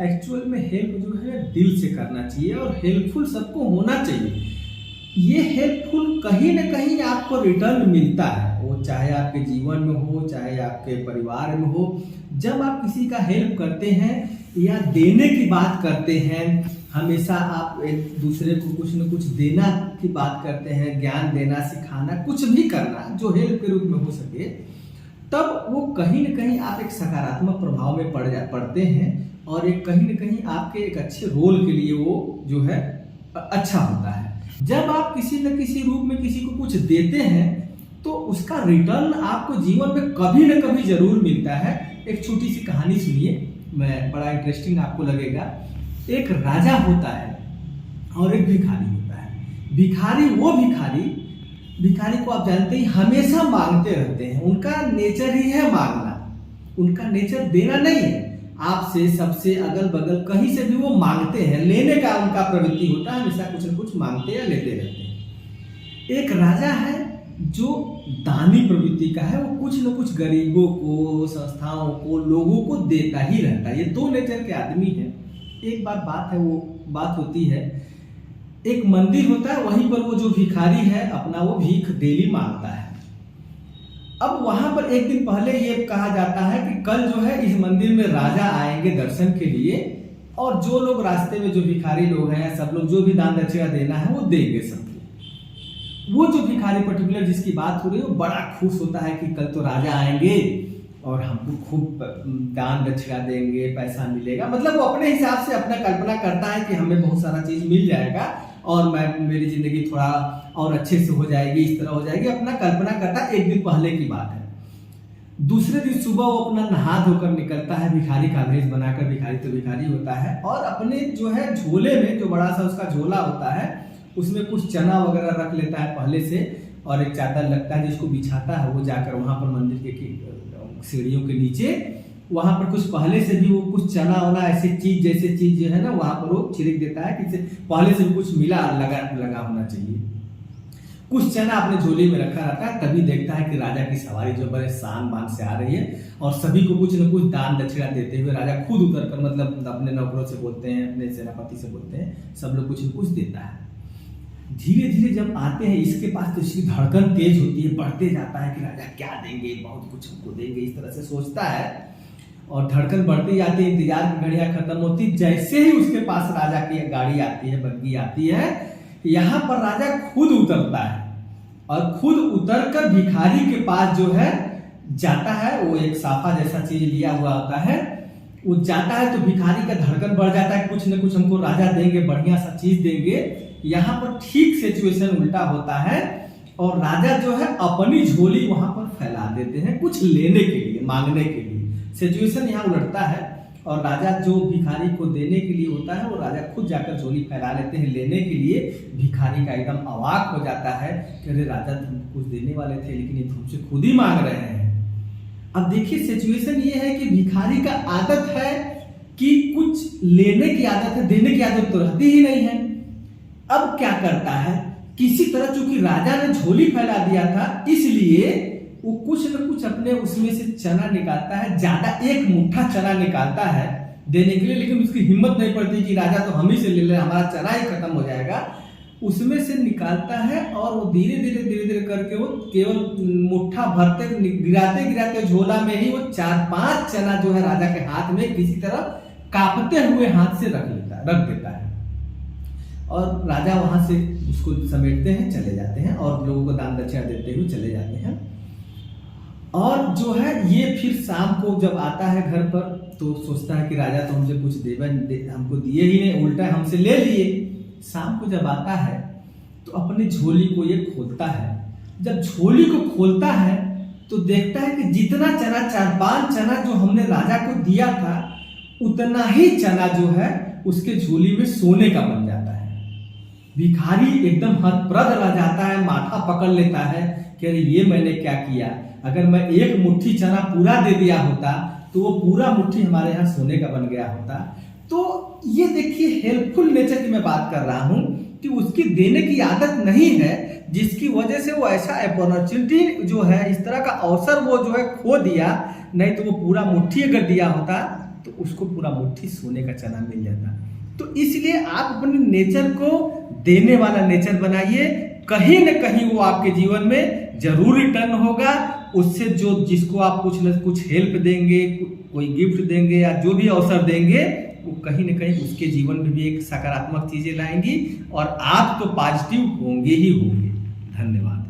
Actual में help जो है दिल से करना चाहिए और हेल्पफुल सबको होना चाहिए। ये हेल्पफुल कहीं ना कहीं आपको रिटर्न मिलता है, वो चाहे आपके जीवन में हो चाहे आपके परिवार में हो। जब आप किसी का हेल्प करते हैं या देने की बात करते हैं, हमेशा आप एक दूसरे को कुछ न कुछ देना की बात करते हैं, ज्ञान देना, सिखाना, कुछ भी करना जो हेल्प के रूप में हो सके, तब वो कहीं न कहीं आप एक सकारात्मक प्रभाव में पड़ते हैं और एक कहीं न कहीं आपके एक अच्छे रोल के लिए वो जो है अच्छा होता है। जब आप किसी न किसी रूप में किसी को कुछ देते हैं तो उसका रिटर्न आपको जीवन में कभी न कभी जरूर मिलता है। एक छोटी सी कहानी सुनिए, मैं बड़ा इंटरेस्टिंग आपको लगेगा। एक राजा होता है और एक भिखारी होता है। भिखारी को आप जानते ही हमेशा मांगते रहते हैं, उनका नेचर ही है मांगना, उनका नेचर देना नहीं है। आपसे, सबसे, अगल बगल कहीं से भी वो मांगते हैं, लेने का उनका प्रवृत्ति होता है, हमेशा कुछ न कुछ मांगते या लेते रहते हैं। एक राजा है जो दानी प्रवृत्ति का है, वो कुछ न कुछ गरीबों को, संस्थाओं को, लोगों को देता ही रहता है। ये दो नेचर के आदमी हैं। एक बात होती है, एक मंदिर होता है, वहीं पर वो जो भिखारी है अपना वो भीख डेली मांगता है। अब वहां पर एक दिन पहले ये कहा जाता है कि कल जो है इस मंदिर में राजा आएंगे दर्शन के लिए, और जो लोग रास्ते में जो भिखारी लोग हैं, सब लोग जो भी दान दक्षिणा देना है वो देंगे सबको। वो जो भिखारी पर्टिकुलर जिसकी बात हो रही है वो बड़ा खुश होता है कि कल तो राजा आएंगे और हमको खूब दान दक्षिणा देंगे, पैसा मिलेगा। मतलब वो अपने हिसाब से अपना कल्पना करता है कि हमें बहुत सारा चीज मिल जाएगा और मेरी जिंदगी थोड़ा और अच्छे से हो जाएगी, इस तरह हो जाएगी, अपना कल्पना करता है। एक दिन पहले की बात है। दूसरे दिन सुबह वो अपना नहा धोकर निकलता है, भिखारी का भेष बनाकर, भिखारी तो भिखारी होता है, और अपने जो है झोले में, जो बड़ा सा उसका झोला होता है, उसमें कुछ चना वगैरह रख लेता है पहले से, और एक चादर लगता है जिसको बिछाता है। वो जाकर वहां पर मंदिर के सीढ़ियों के नीचे वहां पर कुछ पहले से भी वो कुछ चना वना ऐसी चीज जैसे चीज जो है ना वहां पर वो छिड़क देता है कि पहले से भी कुछ मिला लगा होना चाहिए। कुछ चना अपने झोली में रखा रहता है। तभी देखता है कि राजा की सवारी जो बड़े शान बान से आ रही है और सभी को कुछ न कुछ दान दक्षिणा देते हुए राजा खुद उतर कर, मतलब अपने नौकरों से बोलते हैं, अपने सेनापति से बोलते हैं, सब लोग कुछ न कुछ देता है। धीरे धीरे जब आते हैं इसके पास तो इसकी धड़कन तेज होती है, बढ़ते जाता है कि राजा क्या देंगे, बहुत कुछ हमको देंगे, इस तरह से सोचता है, और धड़कन बढ़ती जाती है। इंतजार की घड़ियां खत्म होती, जैसे ही उसके पास राजा की गाड़ी आती है, बग्गी आती है, यहाँ पर राजा खुद उतरता है और खुद उतरकर भिखारी के पास जो है जाता है। वो एक साफा जैसा चीज लिया हुआ होता है, वो जाता है तो भिखारी का धड़कन बढ़ जाता है, कुछ न कुछ हमको राजा देंगे, बढ़िया सा चीज देंगे। यहाँ पर ठीक सिचुएशन उल्टा होता है और राजा जो है अपनी झोली वहां पर फैला देते हैं कुछ लेने के लिए, मांगने के लिए। सिचुएशन यहाँ उलटता है और राजा जो भिखारी को देने के लिए होता है वो राजा खुद जाकर झोली फैला लेते हैं लेने के लिए। भिखारी का एकदम अवाक हो जाता है कि अरे राजा तुम कुछ देने वाले थे लेकिन ये तुमसे खुद ही मांग रहे हैं। अब देखिए सिचुएशन ये है कि भिखारी का आदत है कि कुछ लेने की आदत है, देने की आदत तो रहती ही नहीं है। अब क्या करता है, किसी तरह चूंकि राजा ने झोली फैला दिया था इसलिए वो कुछ न कुछ अपने उसमें से चना निकालता है, ज्यादा एक मुट्ठा चना निकालता है देने के लिए, लेकिन उसकी हिम्मत नहीं पड़ती कि राजा तो हम ही से ले ले, हमारा चना ही खत्म हो जाएगा। उसमें से निकालता है और वो धीरे धीरे करके वो केवल मुट्ठा भरते गिराते झोला में ही वो 4-5 चना जो है राजा के हाथ में किसी तरह कांपते हुए हाथ से रख देता है और राजा वहां से उसको समेटते हैं, चले जाते हैं और लोगों को दान दक्षिणा देते हुए चले जाते हैं। और जो है ये फिर शाम को जब आता है घर पर तो सोचता है कि राजा तो हमसे कुछ हमको दिए ही नहीं, उल्टा हमसे ले लिए। शाम को जब आता है तो अपनी झोली को ये खोलता है। जब झोली को खोलता है तो देखता है कि जितना चना 4-5 चना जो हमने राजा को दिया था उतना ही चना जो है उसके झोली में सोने का बन जाता है। भिखारी एकदम हतप्रभ रह जाता है, माथा पकड़ लेता है कि अरे ये मैंने क्या किया, अगर मैं एक मुट्ठी चना पूरा दे दिया होता तो वो पूरा मुट्ठी हमारे यहाँ सोने का बन गया होता। तो ये देखिए हेल्पफुल नेचर की मैं बात कर रहा हूं कि उसकी देने की आदत नहीं है, जिसकी वजह से वो ऐसा अपॉर्चुनिटी जो है, इस तरह का अवसर वो जो है खो दिया। नहीं तो वो पूरा मुट्ठी अगर दिया होता तो उसको पूरा मुट्ठी सोने का चना मिल जाता। तो इसलिए आप अपने नेचर को देने वाला नेचर बनाइए, कहीं न कहीं वो आपके जीवन में जरूर रिटर्न होगा। उससे जो जिसको आप कुछ न कुछ हेल्प देंगे, कोई गिफ्ट देंगे या जो भी अवसर देंगे, वो कहीं न कहीं उसके जीवन में भी एक सकारात्मक चीजें लाएंगी और आप तो पॉजिटिव होंगे ही होंगे। धन्यवाद।